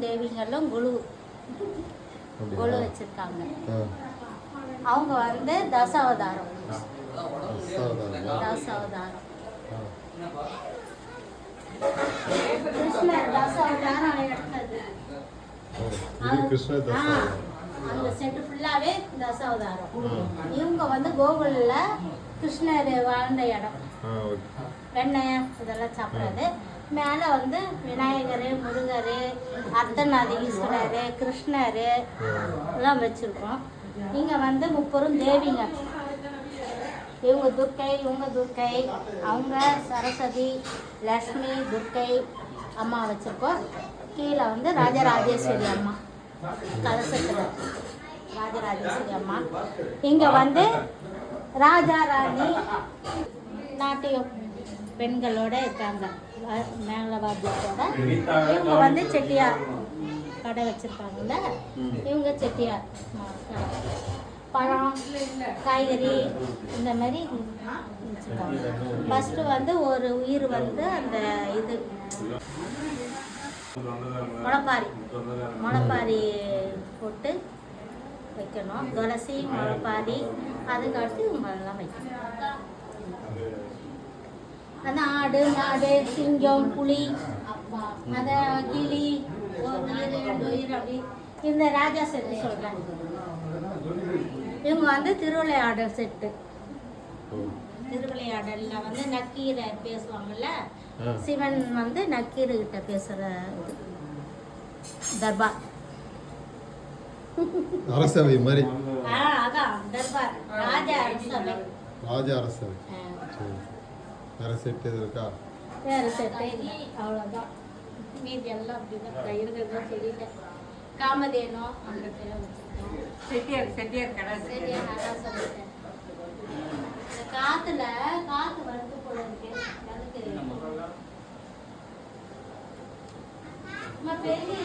தேவிங்களும் குழு வச்சிருக்காங்க. அவங்க வந்து தசாவதாரம். கிருஷ்ணர் தசாவதாரம் எடுத்தது. அந்த செட்டு ஃபுல்லாவே தசாவதாரம். இவங்க வந்து கோகுல்ல கிருஷ்ணர் வாழ்ந்த இடம். வெண்ணெய் இதெல்லாம் சாப்பிட்றது. மேலே வந்து விநாயகர், முருகர், அர்த்தநாதீஸ்வரர், கிருஷ்ணர் எல்லாம் வச்சுருக்கோம். இங்கே வந்து 30 தேவிங்க. இவங்க துர்க்கை, இவங்க துர்க்கை, அவங்க சரஸ்வதி, லக்ஷ்மி, துர்க்கை அம்மா வச்சுருக்கோம். கீழே வந்து ராஜராஜேஸ்வரி அம்மா கலசத்தில் ராஜராஜேஸ்வரி அம்மா. இங்கே வந்து ராஜா ராணி நாட்டியம் பெண்களோட இருக்காங்க, மேலவாத்தியத்தோட. இவங்க வந்து செட்டியார் கடை வச்சுருக்காங்கல்ல, இவங்க செட்டியார் பழம், காய்கறி இந்த மாதிரி வச்சுருக்காங்க. ஃபஸ்ட்டு வந்து ஒரு உயிர் வந்து அந்த இது முளைப்பாரி போட்டு வைக்கணும். துளசி, முளைப்பாரி, அதுக்கடுத்து இவங்கெல்லாம் வைக்கணும். அந்த ஆடு, மாடு, சிங்கம், புலி, அந்த கிளி, ஒரு உயிர், 2 உயிர் அப்படி இந்த ராஜா செட்டு சொல்கிறாங்க. இவங்க வந்து திருவிளையாடல் செட்டு. திருவிளையாடலில் வந்து நக்கீரை பேசுவாங்கள்ல, சிவன் வந்து நக்கீர்கிட்ட பேசுகிற தர்பார். அரசவை மாதிரி. அதான் தர்பார், ராஜா அரசவை. ராஜா அரசவை. வேறு செட்டு இருக்கா? வேறு செட்டே இல்லை, அவ்வளோதான். மீதி எல்லாம் அப்படிதான் இருக்கிறதா சொல்லிட்டேன். காமதேனோ அந்த பேரை வச்சுருக்கோம். செட்டியார் கடை நல்லா சொல்லிட்டேன். இந்த காற்று வருது போல இருக்கு. எனக்கு பெரிய